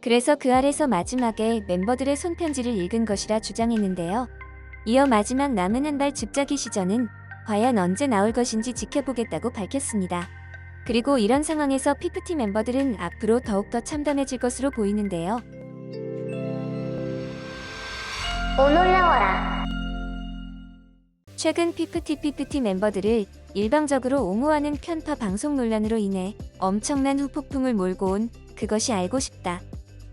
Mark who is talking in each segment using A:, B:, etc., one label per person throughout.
A: 그래서 그 아래서 마지막에 멤버들의 손편지를 읽은 것이라 주장했는데요. 이어 마지막 남은 한 발 집자기 시전은 과연 언제 나올 것인지 지켜보겠다고 밝혔습니다. 그리고 이런 상황에서 피프티 멤버들은 앞으로 더욱더 참담해질 것으로 보이는데요.
B: 오 놀라워라.
A: 최근 피프티 멤버들을 일방적으로 옹호하는 편파 방송 논란으로 인해 엄청난 후폭풍을 몰고 온 그것이 알고 싶다.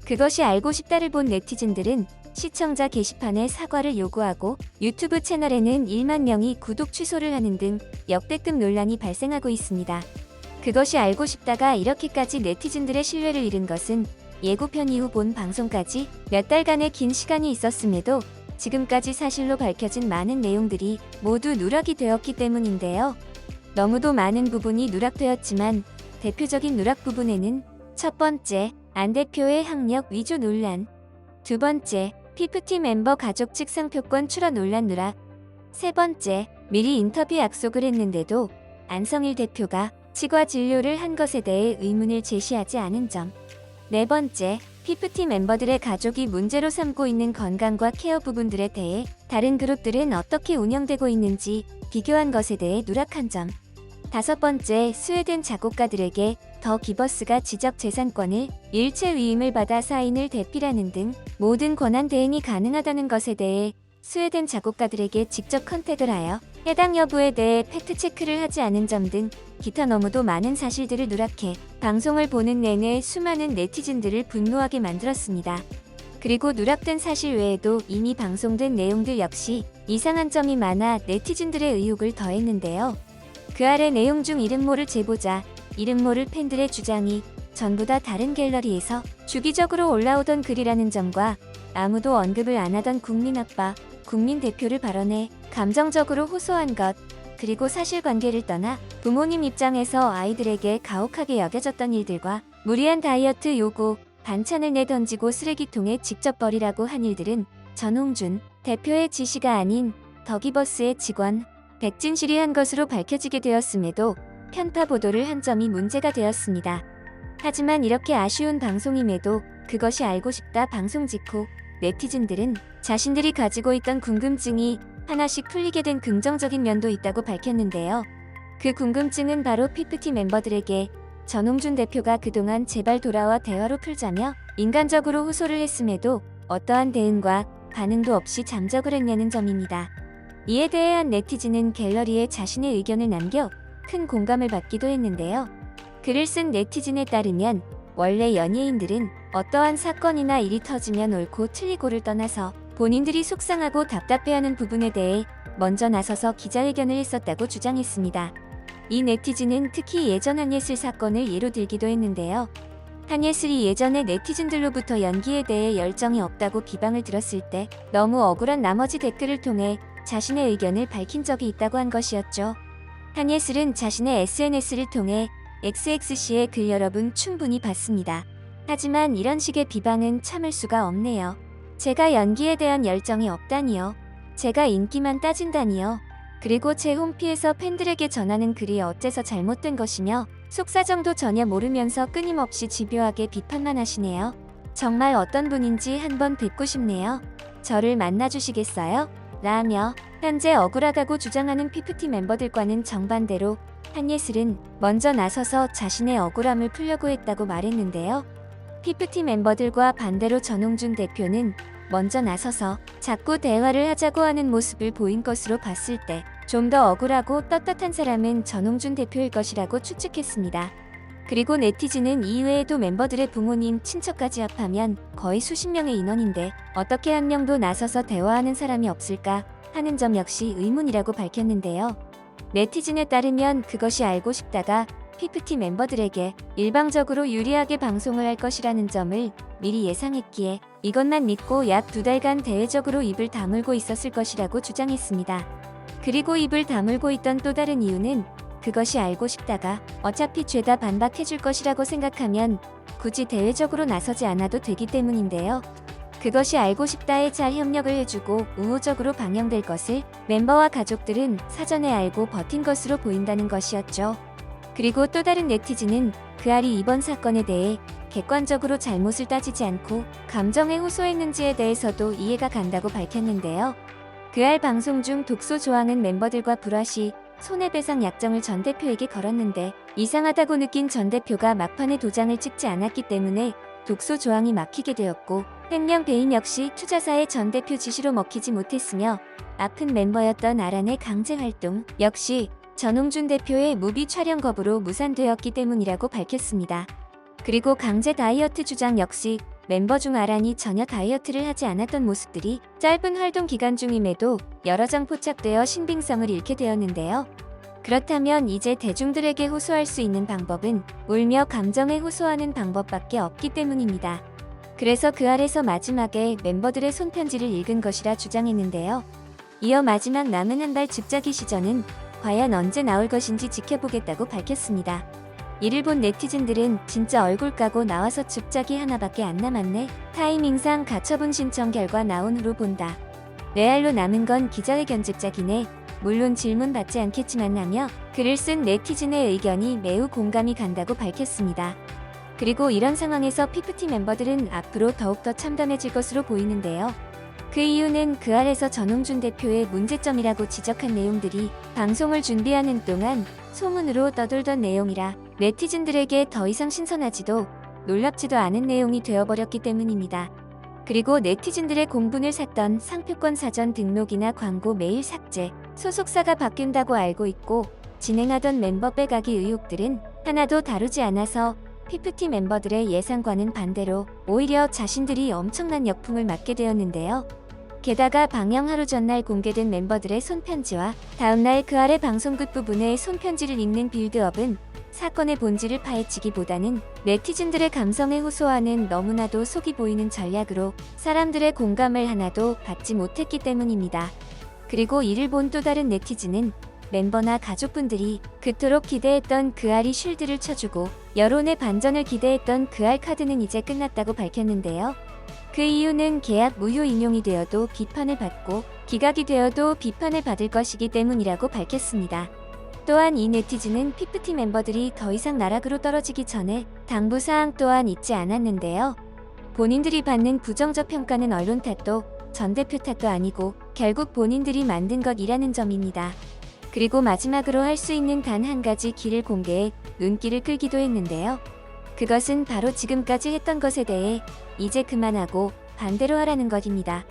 A: 그것이 알고 싶다를 본 네티즌들은 시청자 게시판에 사과를 요구하고 유튜브 채널에는 1만 명이 구독 취소를 하는 등 역대급 논란이 발생하고 있습니다. 그것이 알고 싶다가 이렇게까지 네티즌들의 신뢰를 잃은 것은 예고편 이후 본 방송까지 몇 달간의 긴 시간이 있었음에도 지금까지 사실로 밝혀진 많은 내용들이 모두 누락이 되었기 때문인데요. 너무도 많은 부분이 누락되었지만 대표적인 누락 부분에는 첫 번째, 안 대표의 학력 위조 논란, 두 번째, 피프티 멤버 가족 측 상표권 출하 논란 누락, 세 번째, 미리 인터뷰 약속을 했는데도 안성일 대표가 치과 진료를 한 것에 대해 의문을 제시하지 않은 점, 네 번째, 피프티 멤버들의 가족이 문제로 삼고 있는 건강과 케어 부분들에 대해 다른 그룹들은 어떻게 운영되고 있는지 비교한 것에 대해 누락한 점, 다섯 번째, 스웨덴 작곡가들에게 더 기버스가 지적 재산권을 일체 위임을 받아 사인을 대필하는 등 모든 권한 대행이 가능하다는 것에 대해 스웨덴 작곡가들에게 직접 컨택을 하여 해당 여부에 대해 팩트체크를 하지 않은 점 등 기타 너무도 많은 사실들을 누락해 방송을 보는 내내 수많은 네티즌들을 분노하게 만들었습니다. 그리고 누락된 사실 외에도 이미 방송된 내용들 역시 이상한 점이 많아 네티즌들의 의혹을 더했는데요. 그 아래 내용 중 이름 모를 제보자, 이름 모를 팬들의 주장이 전부 다 다른 갤러리에서 주기적으로 올라오던 글이라는 점과 아무도 언급을 안 하던 국민 아빠, 국민 대표를 발언해 감정적으로 호소한 것, 그리고 사실관계를 떠나 부모님 입장에서 아이들에게 가혹하게 여겨졌던 일들과 무리한 다이어트 요구, 반찬을 내던지고 쓰레기통에 직접 버리라고 한 일들은 전홍준 대표의 지시가 아닌 더기버스의 직원 백진실이 한 것으로 밝혀지게 되었음에도 편파 보도를 한 점이 문제가 되었습니다. 하지만 이렇게 아쉬운 방송임에도 그것이 알고 싶다 방송 직후 네티즌들은 자신들이 가지고 있던 궁금증이 하나씩 풀리게 된 긍정적인 면도 있다고 밝혔는데요. 그 궁금증은 바로 피프티 멤버들에게 전홍준 대표가 그동안 제발 돌아와 대화로 풀자며 인간적으로 호소를 했음에도 어떠한 대응과 반응도 없이 잠적을 했냐는 점입니다. 이에 대해 한 네티즌은 갤러리에 자신의 의견을 남겨 큰 공감을 받기도 했는데요. 글을 쓴 네티즌에 따르면 원래 연예인들은 어떠한 사건이나 일이 터지면 옳고 틀리고를 떠나서 본인들이 속상하고 답답해하는 부분에 대해 먼저 나서서 기자회견을 했었다고 주장했습니다. 이 네티즌은 특히 예전 한예슬 사건을 예로 들기도 했는데요. 한예슬이 예전에 네티즌들로부터 연기에 대해 열정이 없다고 비방을 들었을 때 너무 억울한 나머지 댓글을 통해 자신의 의견을 밝힌 적이 있다고 한 것이었죠. 한예슬은 자신의 SNS를 통해 XXC의 글 여러분 충분히 봤습니다. 하지만 이런 식의 비방은 참을 수가 없네요. 제가 연기에 대한 열정이 없다니요. 제가 인기만 따진다니요. 그리고 제 홈피에서 팬들에게 전하는 글이 어째서 잘못된 것이며 속사정도 전혀 모르면서 끊임없이 집요하게 비판만 하시네요. 정말 어떤 분인지 한번 뵙고 싶네요. 저를 만나주시겠어요? 라며 현재 억울하다고 주장하는 피프티 멤버들과는 정반대로 한예슬은 먼저 나서서 자신의 억울함을 풀려고 했다고 말했는데요. 피프티 멤버들과 반대로 전홍준 대표는 먼저 나서서 자꾸 대화를 하자고 하는 모습을 보인 것으로 봤을 때 좀 더 억울하고 떳떳한 사람은 전홍준 대표일 것이라고 추측했습니다. 그리고 네티즌은 이외에도 멤버들의 부모님, 친척까지 합하면 거의 수십 명의 인원인데 어떻게 한 명도 나서서 대화하는 사람이 없을까 하는 점 역시 의문이라고 밝혔는데요. 네티즌에 따르면 그것이 알고 싶다가 피프티 멤버들에게 일방적으로 유리하게 방송을 할 것이라는 점을 미리 예상했기에 이것만 믿고 약 2달간 대외적으로 입을 다물고 있었을 것이라고 주장했습니다. 그리고 입을 다물고 있던 또 다른 이유는 그것이 알고 싶다가 어차피 죄다 반박해줄 것이라고 생각하면 굳이 대외적으로 나서지 않아도 되기 때문인데요. 그것이 알고 싶다에 잘 협력을 해주고 우호적으로 방영될 것을 멤버와 가족들은 사전에 알고 버틴 것으로 보인다는 것이었죠. 그리고 또 다른 네티즌은 그 알이 이번 사건에 대해 객관적으로 잘못을 따지지 않고 감정에 호소했는지에 대해서도 이해가 간다고 밝혔는데요. 그날 방송 중 독소 조항은 멤버들과 불화시 손해배상 약정을 전 대표에게 걸었는데 이상하다고 느낀 전 대표가 막판에 도장을 찍지 않았기 때문에 독소 조항이 막히게 되었고, 횡령 배임 역시 투자사의 전 대표 지시로 먹히지 못했으며, 아픈 멤버였던 아란의 강제 활동 역시 전홍준 대표의 무비 촬영 거부로 무산되었기 때문이라고 밝혔습니다. 그리고 강제 다이어트 주장 역시 멤버 중 아란이 전혀 다이어트를 하지 않았던 모습들이 짧은 활동 기간 중임에도 여러 장 포착되어 신빙성을 잃게 되었는데요. 그렇다면 이제 대중들에게 호소할 수 있는 방법은 울며 감정에 호소하는 방법밖에 없기 때문입니다. 그래서 그 아래서 마지막에 멤버들의 손편지를 읽은 것이라 주장했는데요. 이어 마지막 남은 한 발 줍자기 시전은 과연 언제 나올 것인지 지켜보겠다고 밝혔습니다. 이를 본 네티즌들은 진짜 얼굴 까고 나와서 줍자기 하나밖에 안 남았네. 타이밍상 가처분 신청 결과 나온 후로 본다. 레알로 남은 건 기자회견 줍자기네. 물론 질문 받지 않겠지만 하며 글을 쓴 네티즌의 의견이 매우 공감이 간다고 밝혔습니다. 그리고 이런 상황에서 피프티 멤버들은 앞으로 더욱더 참담해질 것으로 보이는데요. 그 이유는 그 아래서 전홍준 대표의 문제점이라고 지적한 내용들이 방송을 준비하는 동안 소문으로 떠돌던 내용이라 네티즌들에게 더 이상 신선하지도 놀랍지도 않은 내용이 되어버렸기 때문입니다. 그리고 네티즌들의 공분을 샀던 상표권 사전 등록이나 광고 메일 삭제, 소속사가 바뀐다고 알고 있고 진행하던 멤버 빼가기 의혹들은 하나도 다루지 않아서 피프티 멤버들의 예상과는 반대로 오히려 자신들이 엄청난 역풍을 맞게 되었는데요. 게다가 방영 하루 전날 공개된 멤버들의 손편지와 다음날 그 아래 방송 끝부분의 손편지를 읽는 빌드업은 사건의 본질을 파헤치기보다는 네티즌들의 감성에 호소하는 너무나도 속이 보이는 전략으로 사람들의 공감을 하나도 받지 못했기 때문입니다. 그리고 이를 본 또 다른 네티즌은 멤버나 가족분들이 그토록 기대했던 그 알이 쉴드를 쳐주고 여론의 반전을 기대했던 그 알 카드는 이제 끝났다고 밝혔는데요. 그 이유는 계약 무효 인용이 되어도 비판을 받고 기각이 되어도 비판을 받을 것이기 때문이라고 밝혔습니다. 또한 이 네티즌은 피프티 멤버들이 더 이상 나락으로 떨어지기 전에 당부사항 또한 잊지 않았는데요. 본인들이 받는 부정적 평가는 언론 탓도 전 대표 탓도 아니고 결국 본인들이 만든 것이라는 점입니다. 그리고 마지막으로 할 수 있는 단 한 가지 길을 공개해 눈길을 끌기도 했는데요. 그것은 바로 지금까지 했던 것에 대해 이제 그만하고 반대로 하라는 것입니다.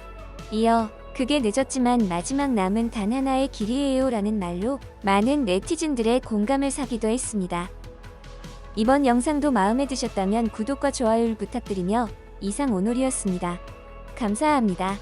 A: 이어 그게 늦었지만 마지막 남은 단 하나의 길이에요 라는 말로 많은 네티즌들의 공감을 사기도 했습니다. 이번 영상도 마음에 드셨다면 구독과 좋아요를 부탁드리며 이상 오놀이었습니다. 감사합니다.